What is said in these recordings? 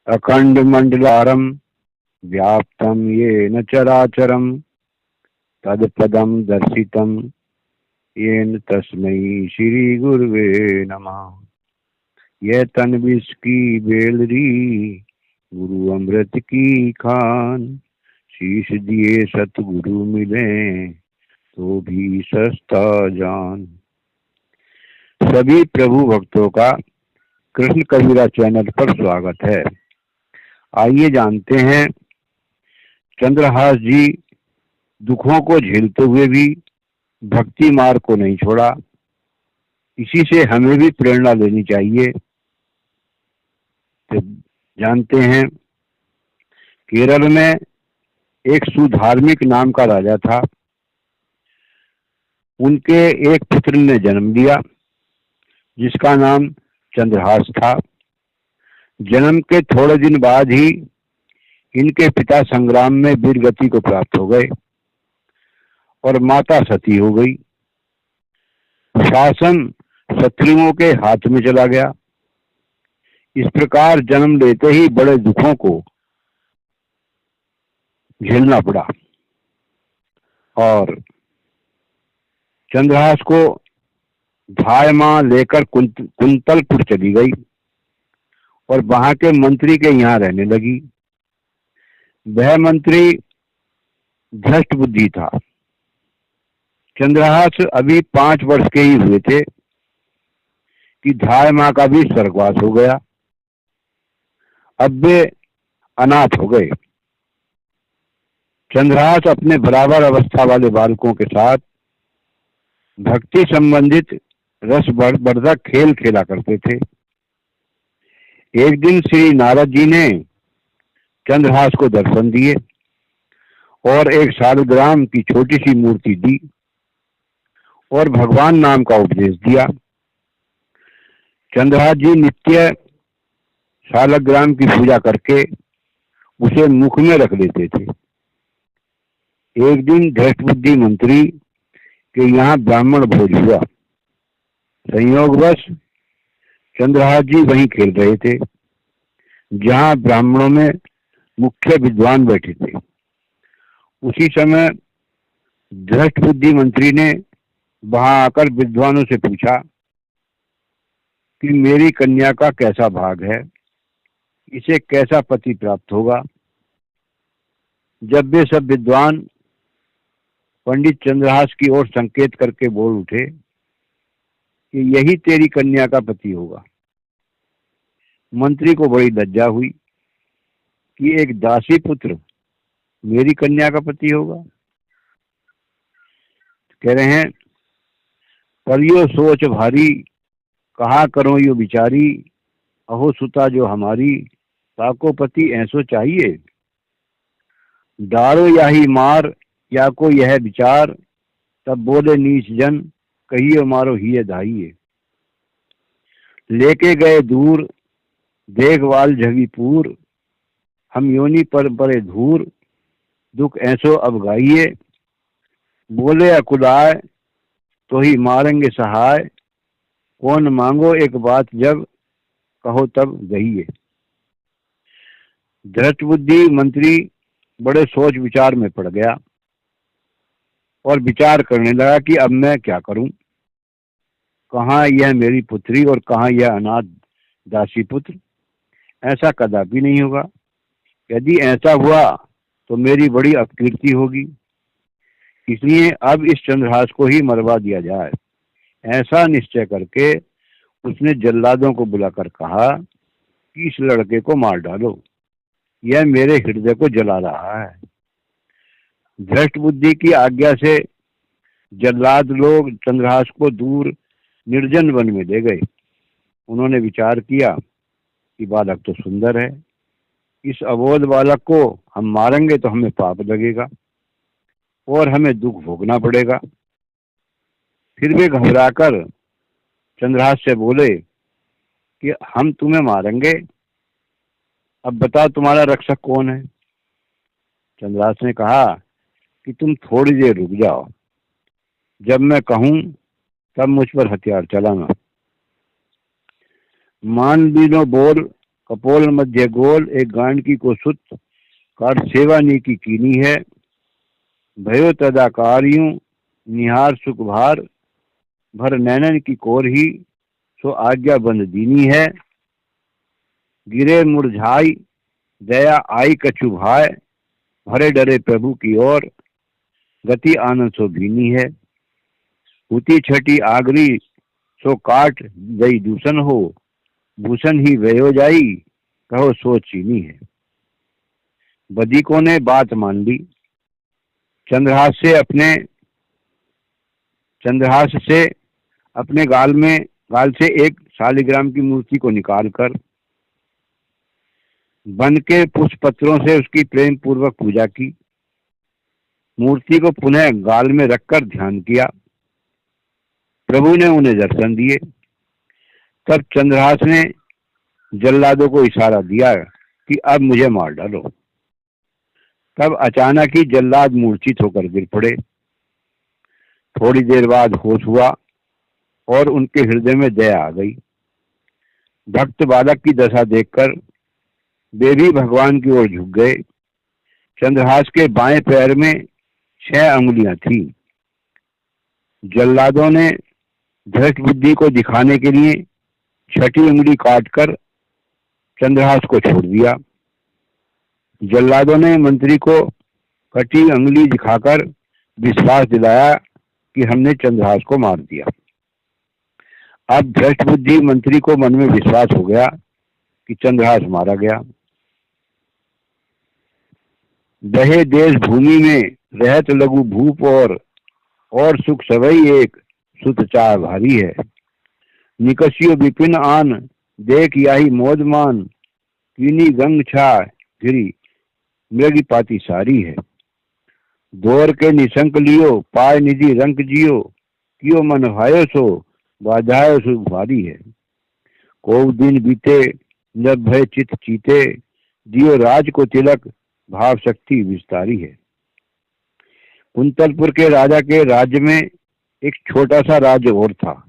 अखण्डमण्डलाकारं व्याप्तं येन चराचरं तत्पदं दर्शितं येन तस्मै श्रीगुरुवे नमः। यह तन विष की बेलरी गुरु अमृत की खान, शीश दिए सतगुरु मिले तो भी सस्ता जान। सभी प्रभु भक्तों का कृष्ण कबीरा चैनल पर स्वागत है। आइए जानते हैं, चंद्रहास जी दुखों को झेलते हुए भी भक्ति मार्ग को नहीं छोड़ा। इसी से हमें भी प्रेरणा लेनी चाहिए। तो जानते हैं, केरल में एक सुधार्मिक नाम का राजा था। उनके एक पुत्र ने जन्म लिया जिसका नाम चंद्रहास था। जन्म के थोड़े दिन बाद ही इनके पिता संग्राम में वीरगति को प्राप्त हो गए और माता सती हो गई। शासन शत्रुओं के हाथ में चला गया। इस प्रकार जन्म लेते ही बड़े दुखों को झेलना पड़ा और चंद्रहास को धाय मां लेकर कुंतलपुर चली गई और वहां के मंत्री के यहाँ रहने लगी। वह मंत्री भ्रष्ट बुद्धि था। चंद्रहास अभी 5 वर्ष के ही हुए थे कि धाय मां का भी स्वर्गवास हो गया। अब वे अनाथ हो गए। चंद्रहास अपने बराबर अवस्था वाले बालकों के साथ भक्ति संबंधित रसवर्धक खेल खेला करते थे। एक दिन श्री नारद जी ने चंद्रहास को दर्शन दिए और एक शालग्राम की छोटी सी मूर्ति दी और भगवान नाम का उपदेश दिया। चंद्रहास जी नित्य शालग्राम की पूजा करके उसे मुख में रख लेते थे। एक दिन धृष्टबुद्धि मंत्री के यहाँ ब्राह्मण भोज हुआ। संयोगवश चंद्रहास जी वहीं खेल रहे थे जहाँ ब्राह्मणों में मुख्य विद्वान बैठे थे। उसी समय धृष्टबुद्धि मंत्री ने वहां आकर विद्वानों से पूछा कि मेरी कन्या का कैसा भाग है, इसे कैसा पति प्राप्त होगा। जब वे सब विद्वान पंडित चंद्रहास की ओर संकेत करके बोल उठे कि यही तेरी कन्या का पति होगा, मंत्री को बड़ी लज्जा हुई कि एक दासी पुत्र मेरी कन्या का पति होगा। कह रहे हैं, परियो सोच भारी कहा करो यो बिचारी, अहो सुता जो हमारी ताको पति ऐसो चाहिए। डारो याही मार या को यह विचार, तब बोले नीच जन कहियो मारो हिये धाइये। लेके गए दूर देखवाल जगीपुर, हम योनि पर बड़े धूर दुख ऐसो अब गाइए। बोले अकुलाय तो ही मारेंगे सहाय, कौन मांगो एक बात जब कहो तब गहिए। धृष्टबुद्धि मंत्री बड़े सोच विचार में पड़ गया और विचार करने लगा कि अब मैं क्या करूं। कहाँ यह मेरी पुत्री और कहाँ यह अनाथ दासी पुत्र। ऐसा कदापि नहीं होगा। यदि ऐसा हुआ तो मेरी बड़ी अपकीर्ति होगी। इसलिए अब इस चंद्रहास को ही मरवा दिया जाए। ऐसा निश्चय करके उसने जल्लादों को बुलाकर कहा कि इस लड़के को मार डालो, यह मेरे हृदय को जला रहा है। भ्रष्ट बुद्धि की आज्ञा से जल्लाद लोग चंद्रहास को दूर निर्जन वन में ले गए। उन्होंने विचार किया कि बालक तो सुंदर है, इस अबोध बालक को हम मारेंगे तो हमें पाप लगेगा और हमें दुख भोगना पड़ेगा। फिर वे घबराकर चंद्रहास से बोले कि हम तुम्हें मारेंगे, अब बताओ तुम्हारा रक्षक कौन है। चंद्रहास ने कहा कि तुम थोड़ी देर रुक जाओ, जब मैं कहूं तब मुझ पर हथियार चलाना। मान लीनो बोल कपोल मध्य गोल एक गांडकी को सुत कार सेवा नी की कीनी है। भयो तदाकारियों निहार सुख भार भर नैनन की कोर ही सो आज्ञा बंद दीनी है। गिरे मुरझाई दया आई कछु भाय भरे डरे प्रभु की ओर गति आनंद सो भीनी है। हुती छठी आगरी सो काट गई दूषण हो भूषण ही वयो जाई कहो सो चीनी है। बदीकों ने बात मान ली। चंद्रहास से अपने गाल से एक शालिग्राम की मूर्ति को निकालकर बन के पुष्प पत्रों से उसकी प्रेम पूर्वक पूजा की। मूर्ति को पुनः गाल में रखकर ध्यान किया। प्रभु ने उन्हें दर्शन दिए। तब चंद्रहास ने जल्लादों को इशारा दिया कि अब मुझे मार डालो। तब अचानक ही जल्लाद मूर्छित होकर गिर पड़े। थोड़ी देर बाद होश हुआ और उनके हृदय में दया आ गई। भक्त बालक की दशा देखकर वे भी भगवान की ओर झुक गए। चंद्रहास के बाएं पैर में 6 अंगुलियां थीं। जल्लादों ने धृष्ट बुद्धि को दिखाने के लिए 6ठी उंगली काटकर चंद्रहास को छोड़ दिया। जल्लादों ने मंत्री को कटी अंगुली दिखाकर विश्वास दिलाया कि हमने चंद्रहास को मार दिया। अब धृष्ट बुद्धि मंत्री को मन में विश्वास हो गया कि चंद्रहास मारा गया। दहे देश भूमि में रहत लघु भूप और सुख सवई एक सुत चाह भारी है। निकसियो विपिन आन देख याही मोदमान कीनी गंग छा गिरी मृगी पाती सारी है। दौर के निशंक लियो पाय निधि रंक जियो कियो मन भायो सो बाधायो सुख भारी है। को दिन बीते जब भय चित चीते दियो राज को तिलक भाव शक्ति विस्तारी है। कुंतलपुर के राजा के राज्य में एक छोटा सा राज्य और था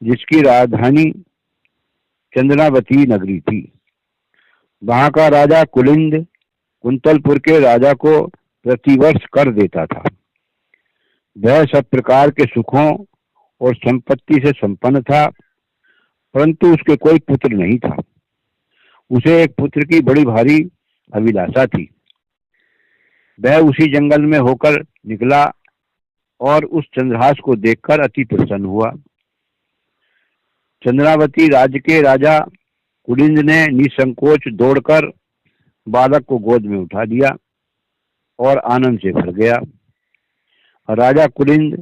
जिसकी राजधानी चंद्रावती नगरी थी। वहां का राजा कुलिंद कुंतलपुर के राजा को प्रतिवर्ष कर देता था। वह सब प्रकार के सुखों और संपत्ति से संपन्न था, परंतु उसके कोई पुत्र नहीं था। उसे एक पुत्र की बड़ी भारी अभिलाषा थी। वह उसी जंगल में होकर निकला और उस चंद्रहास को देखकर अति प्रसन्न हुआ। चंद्रावती राज्य के राजा कुलिंद ने निसंकोच दौड़कर बालक को गोद में उठा लिया और आनंद से भर गया। राजा कुलिंद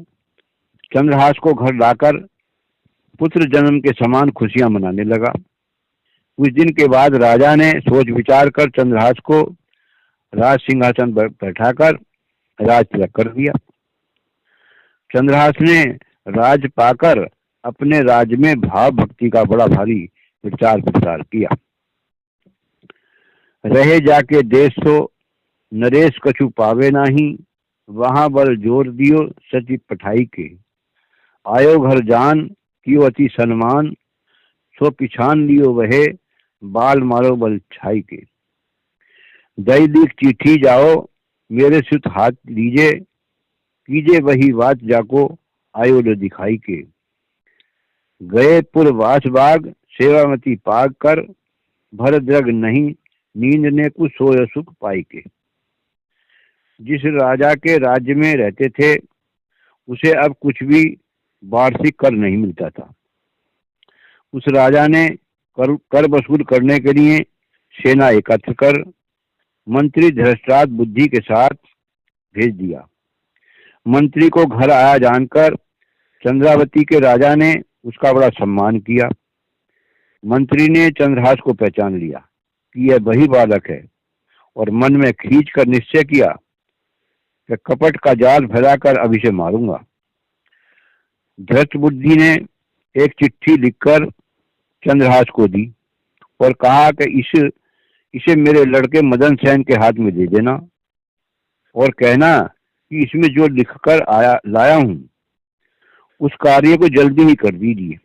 चंद्रहास को घर लाकर पुत्र जन्म के समान खुशियां मनाने लगा। कुछ दिन के बाद राजा ने सोच विचार कर चंद्रहास को राज सिंहासन पर बैठाकर राज तिलक कर दिया। चंद्रहास ने राज पाकर अपने राज्य में भाव भक्ति का बड़ा भारी प्रचार प्रसार किया। रहे जाके देश तो नरेश कछु पावे नाही वहां बल जोर दियो सची पठाई के। आयो घर जान कियो अति सन्मान सो पिछान लियो वहे बाल मारो बल छाई के। दई दीख चिट्ठी जाओ मेरे सुत हाथ दीजे कीजे वही बात जाको आयो लो दिखाई के। गए पुर वास बाग सेवामती पाग कर भर द्रग नहीं नींद ने कुछ सोय सुख पाई के। जिस राजा के राज्य में रहते थे उसे अब कुछ भी वार्षिक कर नहीं मिलता था। उस राजा ने कर वसूल करने के लिए सेना एकत्र कर मंत्री धृतराष्ट्र बुद्धि के साथ भेज दिया। मंत्री को घर आया जानकर चंद्रावती के राजा ने उसका बड़ा सम्मान किया। मंत्री ने चंद्रहास को पहचान लिया कि यह वही बालक है और मन में खींच कर निश्चय किया कि कपट का जाल फैलाकर अब इसे मारूंगा। धृष्ट बुद्धि ने एक चिट्ठी लिखकर चंद्रहास को दी और कहा कि इसे मेरे लड़के मदन सेन के हाथ में दे देना और कहना कि इसमें जो लिखकर लाया हूं उस कार्य को जल्दी ही कर दीजिए।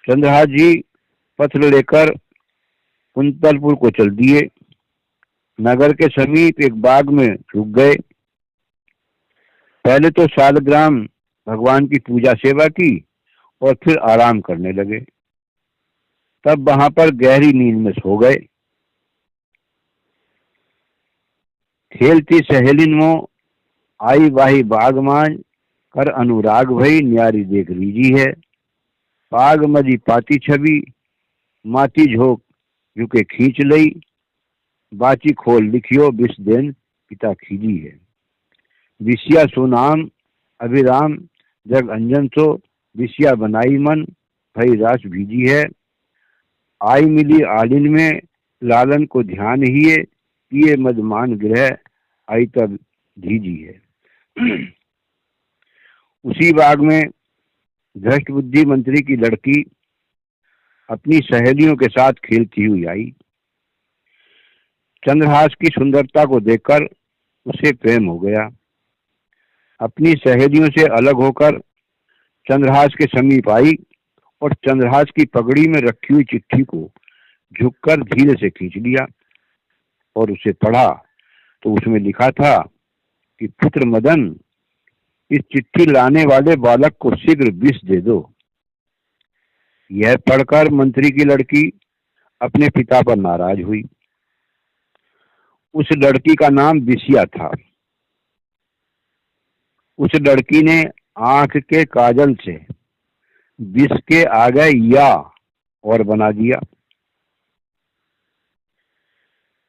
चंद्रहास जी पत्र लेकर कुंतलपुर को चल दिए। नगर के समीप एक बाग में रुक गए। पहले तो शालग्राम भगवान की पूजा सेवा की और फिर आराम करने लगे। तब वहां पर गहरी नींद में सो गए। खेलती सहेलिन मो आई वाही बागमान कर अनुराग भई न्यारी देख लीजी है। पाग मदी पाती छवि माती झोंक झुके खींच लई। बाची खोल लिखियो बिस देन पिता खीजी है। विषया सुनाम अभिराम जग अंजन सो विषया बनाई मन भई रास भीजी है। आई मिली आलिन में लालन को ध्यान हिए किए मदमान ग्रह आई तब धीजी है। उसी बाग में भ्रष्ट बुद्धि मंत्री की लड़की अपनी सहेलियों के साथ खेलती हुई आई। चंद्रहास की सुंदरता को देखकर उसे प्रेम हो गया। अपनी सहेलियों से अलग होकर चंद्रहास के समीप आई और चंद्रहास की पगड़ी में रखी हुई चिट्ठी को झुककर धीरे से खींच लिया और उसे पढ़ा तो उसमें लिखा था कि पुत्र मदन, इस चिट्ठी लाने वाले बालक को शीघ्र विष दे दो। यह पढ़कर मंत्री की लड़की अपने पिता पर नाराज हुई। उस लड़की का नाम विषया था। उस लड़की ने आंख के काजल से विष के आगे या और बना दिया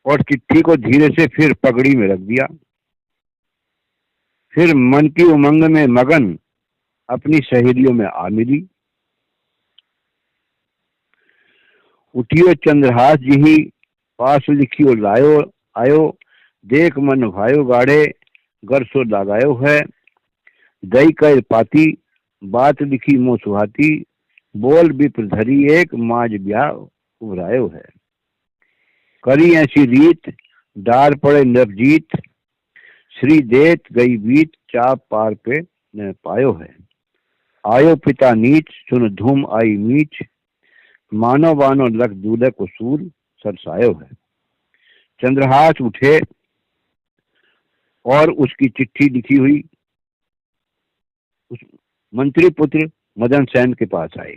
और चिट्ठी को धीरे से फिर पगड़ी में रख दिया। फिर मन की उमंग में मगन अपनी सहेलियों में आ मिली। उठियो चंद्रहास जी पास लिखियो लायो आयो देख मन भायो गाढ़े गरसो लगायो है। दई कर पाती बात लिखी मो सुहाती बोल विप्र धरी एक माज ब्याह उभरायो है। करी ऐसी रीत डार पड़े नवजीत श्री देत गई बीत चाप पार पे न पायो है। आयो पिता नीच सुन धूम आई मीच मानो बानो लख दूल्हे को सूल सरसायो है। चंद्रहास उठे और उसकी चिट्ठी लिखी हुई उस मंत्री पुत्र मदन सेन के पास आए।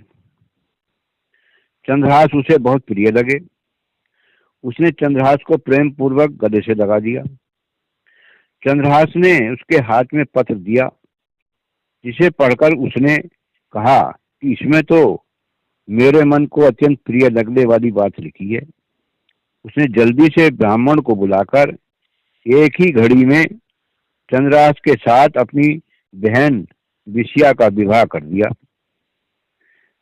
चंद्रहास उसे बहुत प्रिय लगे। उसने चंद्रहास को प्रेम पूर्वक गले से लगा दिया। चंद्रहास ने उसके हाथ में पत्र दिया जिसे पढ़कर उसने कहा कि इसमें तो मेरे मन को अत्यंत प्रिय लगने वाली बात लिखी है। उसने जल्दी से ब्राह्मण को बुलाकर एक ही घड़ी में चंद्रहास के साथ अपनी बहन विषया का विवाह कर दिया।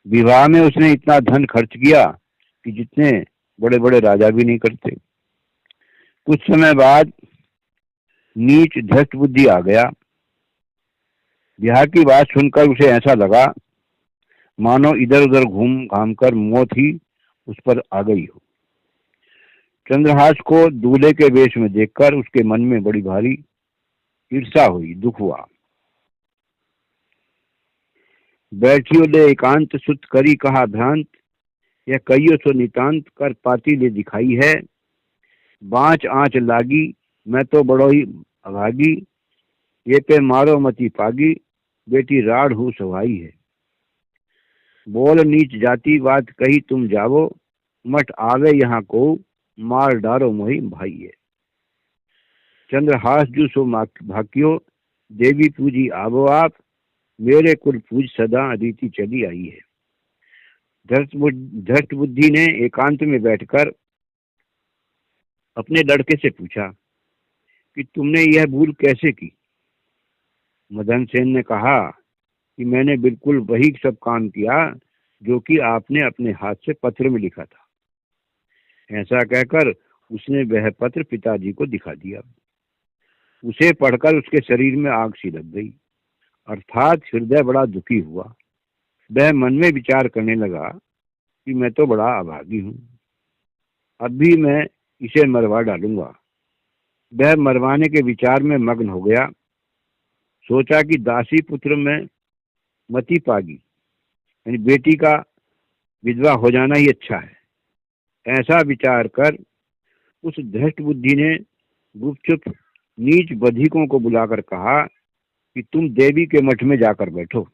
विवाह में उसने इतना धन खर्च किया कि जितने बड़े बड़े राजा भी नहीं करते। कुछ समय बाद नीच धष्ट बुद्धि आ गया। ब्याह की बात सुनकर उसे ऐसा लगा मानो इधर उधर घूम घाम कर मौत ही उस पर आ गई हो। चंद्रहास को दूल्हे के वेश में देखकर उसके मन में बड़ी भारी ईर्षा हुई, दुख हुआ। बैठियो ले एकांत सुत करी कहा भ्रांत यह कहियो सो नितांत कर पाती ले दिखाई है। बाँच आँच लागी मैं तो बड़ो ही अभागी ये पे मारो मती पागी बेटी राड़ हूँ सवाई है। बोल नीच जाती बात कही तुम जावो मठ आवे यहाँ को मार डारो मोही भाई है। चंद्रहास जू सो भाक्यो देवी पूजी आवो आप मेरे कुल पूज सदा रीति चली आई है। धृष्ट बुद्धि ने एकांत में बैठकर अपने लड़के से पूछा कि तुमने यह भूल कैसे की। मदन सेन ने कहा कि मैंने बिल्कुल वही सब काम किया जो कि आपने अपने हाथ से पत्र में लिखा था। ऐसा कहकर उसने वह पत्र पिताजी को दिखा दिया। उसे पढ़कर उसके शरीर में आग सी लग गई, अर्थात हृदय बड़ा दुखी हुआ। वह मन में विचार करने लगा कि मैं तो बड़ा अभागी हूँ, अब भी मैं इसे मरवा डालूंगा। वह मरवाने के विचार में मग्न हो गया। सोचा कि दासी पुत्र में मती पागी यानी बेटी का विधवा हो जाना ही अच्छा है। ऐसा विचार कर उस धृष्ट बुद्धि ने गुपचुप नीच बधिकों को बुलाकर कहा कि तुम देवी के मठ में जाकर बैठो,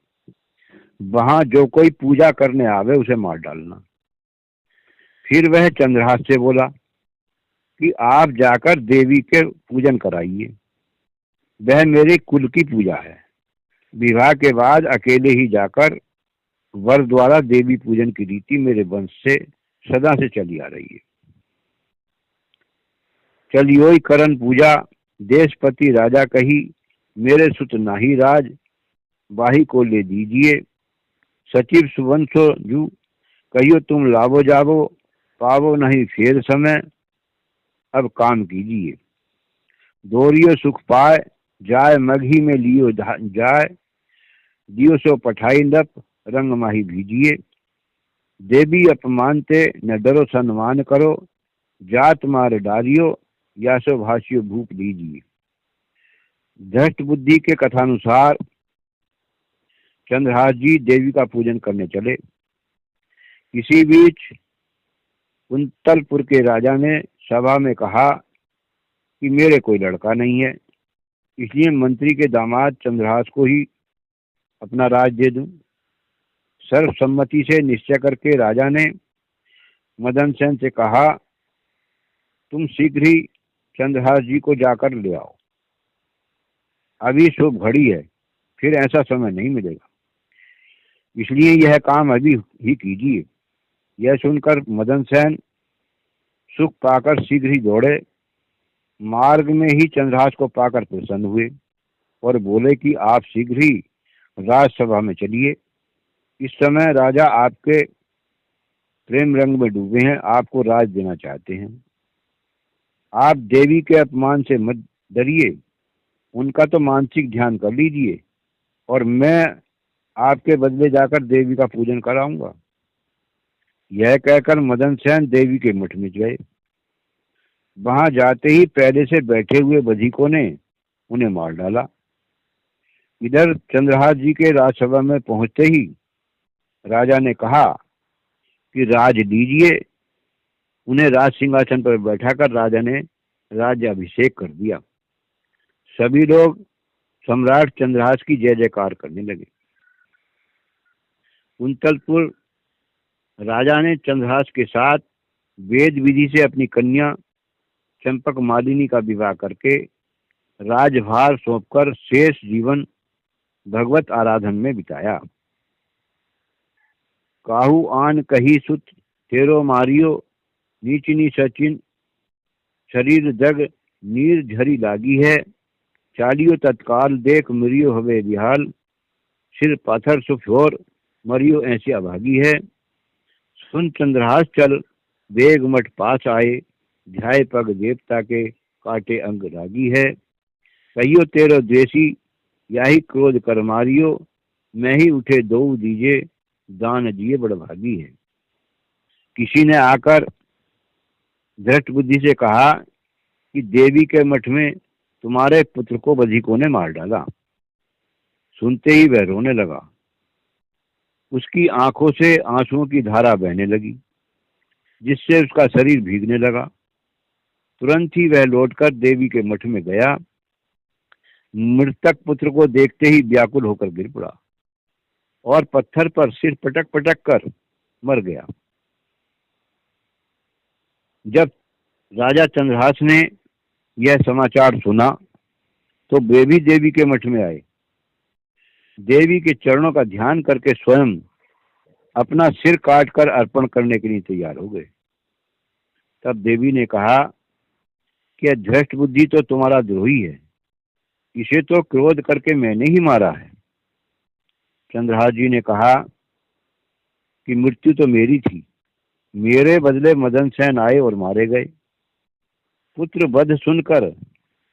वहां जो कोई पूजा करने आवे उसे मार डालना। फिर वह चंद्रहास से बोला कि आप जाकर देवी के पूजन कराइए, वह मेरे कुल की पूजा है। विवाह के बाद अकेले ही जाकर वर द्वारा देवी पूजन की रीति मेरे वंश से सदा से चली आ रही है। चलियोई करण पूजा देशपति राजा कही, मेरे सुत नाही राज वाही को ले दीजिए। सचिव सुवंशो जू कहियो तुम लावो जावो, पावो नहीं फेर समय, अब काम कीजिए। दोरियो सुख पाए जाय मघी में लियो जाय, दियो सो पठाई नप रंग माही भीजिए। देवी अपमानते न डरो सम्मान करो, जात मार डारियो या सो भाषियो भूप दीजिए। धृष्ट बुद्धि के कथानुसार चंद्रहास जी देवी का पूजन करने चले। इसी बीच कुंतलपुर के राजा ने सभा में कहा कि मेरे कोई लड़का नहीं है, इसलिए मंत्री के दामाद चंद्रहास को ही अपना राज दे दूं। सर्वसम्मति से निश्चय करके राजा ने मदन सेन से कहा, तुम शीघ्र ही चंद्रहास जी को जाकर ले आओ, अभी शुभ घड़ी है, फिर ऐसा समय नहीं मिलेगा, इसलिए यह काम अभी ही कीजिए। यह सुनकर मदन सेन सुख पाकर शीघ्र ही दौड़े। मार्ग में ही चंद्रहास को पाकर प्रसन्न हुए और बोले कि आप शीघ्र ही राजसभा में चलिए। इस समय राजा आपके प्रेम रंग में डूबे हैं, आपको राज देना चाहते हैं। आप देवी के अपमान से मत डरिए, उनका तो मानसिक ध्यान कर लीजिए और मैं आपके बदले जाकर देवी का पूजन कराऊंगा। यह कहकर मदन सेन देवी के मठ में गए। वहां जाते ही पहले से बैठे हुए बधिकों ने उन्हें मार डाला। इधर चंद्रहास जी के राजसभा में पहुंचते ही राजा ने कहा कि राज दीजिए। उन्हें राज सिंहासन पर बैठाकर राजा ने राज्याभिषेक कर दिया। सभी लोग सम्राट चंद्रहास की जय जयकार करने लगे। कुंतलपुर राजा ने चंद्रहास के साथ वेद विधि से अपनी कन्या चंपक मालिनी का विवाह करके राजभार सौंपकर शेष जीवन भगवत आराधन में बिताया। काहू आन कही सुत तेरो मारियो, नीचनी सचिन शरीर जग नीर झरी लागी है। चालियो तत्काल देख मरियो हवे बिहाल, सिर पाथर सुफ्योर मरियो ऐसी अभागी है। सुन चंद्रहास चल बेग मठ पास आए, ध्याय पग देवता के काटे अंग रागी है। कहियो तेरो द्वेषी याही क्रोध कर मारियो, मैं ही उठे दो दीजे दान दिए बड़ भागी है। किसी ने आकर धृष्ट बुद्धि से कहा कि देवी के मठ में तुम्हारे पुत्र को बधिकों ने मार डाला। सुनते ही वह रोने लगा। उसकी आंखों से आंसुओं की धारा बहने लगी, जिससे उसका शरीर भीगने लगा। तुरंत ही वह लौटकर देवी के मठ में गया। मृतक पुत्र को देखते ही व्याकुल होकर गिर पड़ा और पत्थर पर सिर पटक पटक कर मर गया। जब राजा चंद्रहास ने यह समाचार सुना तो वे भी देवी के मठ में आए। देवी के चरणों का ध्यान करके स्वयं अपना सिर काट कर अर्पण करने के लिए तैयार हो गए। तब देवी ने कहा कि धृष्ट बुद्धि तो तुम्हारा द्रोही है, इसे तो क्रोध करके मैंने ही मारा है। चंद्रहास जी ने कहा कि मृत्यु तो मेरी थी, मेरे बदले मदन सेन आए और मारे गए। पुत्र वध सुनकर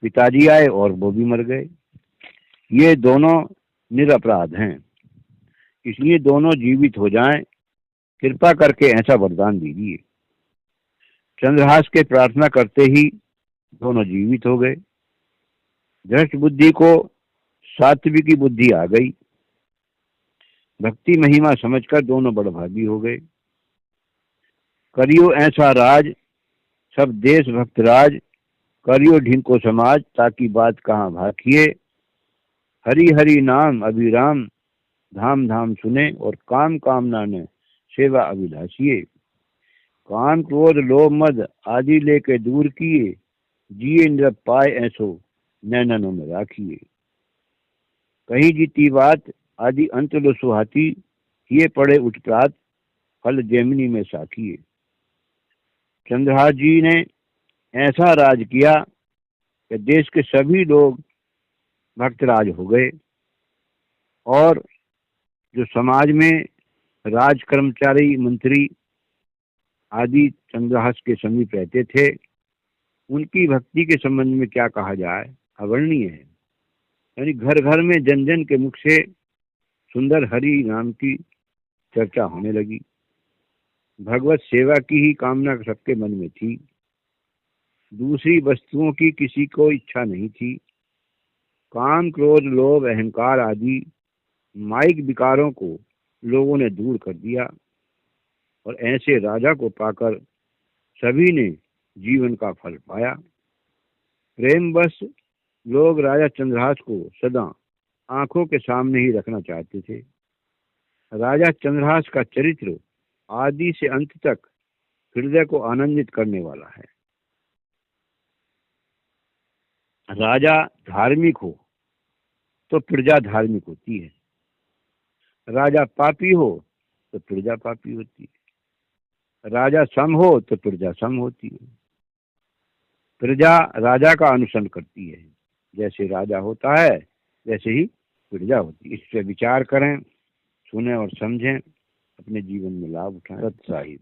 पिताजी आए और वो भी मर गए। ये दोनों निरपराध हैं, इसलिए दोनों जीवित हो जाएं, कृपा करके ऐसा वरदान दीजिए। चंद्रहास के प्रार्थना करते ही दोनों जीवित हो गए। धृष्ट बुद्धि को सात्विकी बुद्धि आ गई। भक्ति महिमा समझकर दोनों बड़भागी हो गए। करियो ऐसा राज सब देश भक्त राज, करियो ढिंको समाज ताकि बात कहाँ भाकिए। हरि हरि नाम अभिराम धाम धाम सुने, और काम कामना ने सेवा अभिलाषिए। काम क्रोध लोभ मद आदि लेके दूर किए, जिए निरप पाए ऐसो नैननों में राखिए। कहीं जीती बात आदि अंत लो सुहाती, किए पड़े उत्प्रात फल जैमिनी में साखिए। चंद्रहास जी ने ऐसा राज किया कि देश के सभी लोग भक्तराज हो गए, और जो समाज में राज कर्मचारी मंत्री आदि चंद्रहास के समीप रहते थे, उनकी भक्ति के संबंध में क्या कहा जाए, अवर्णनीय है। यानी घर घर में जन जन के मुख से सुंदर हरि नाम की चर्चा होने लगी। भगवत सेवा की ही कामना सबके मन में थी, दूसरी वस्तुओं की किसी को इच्छा नहीं थी। काम क्रोध लोभ अहंकार आदि माइक विकारों को लोगों ने दूर कर दिया, और ऐसे राजा को पाकर सभी ने जीवन का फल पाया। प्रेमवश लोग राजा चंद्रहास को सदा आंखों के सामने ही रखना चाहते थे। राजा चंद्रहास का चरित्र आदि से अंत तक हृदय को आनंदित करने वाला है। राजा धार्मिक हो तो प्रजा धार्मिक होती है, राजा पापी हो तो प्रजा पापी होती है, राजा सम हो तो प्रजा सम होती है। प्रजा राजा का अनुसरण करती है, जैसे राजा होता है वैसे ही प्रजा होती है। इस पे विचार करें, सुने और समझें, अपने जीवन में लाभ उठाएं। सत साहिब।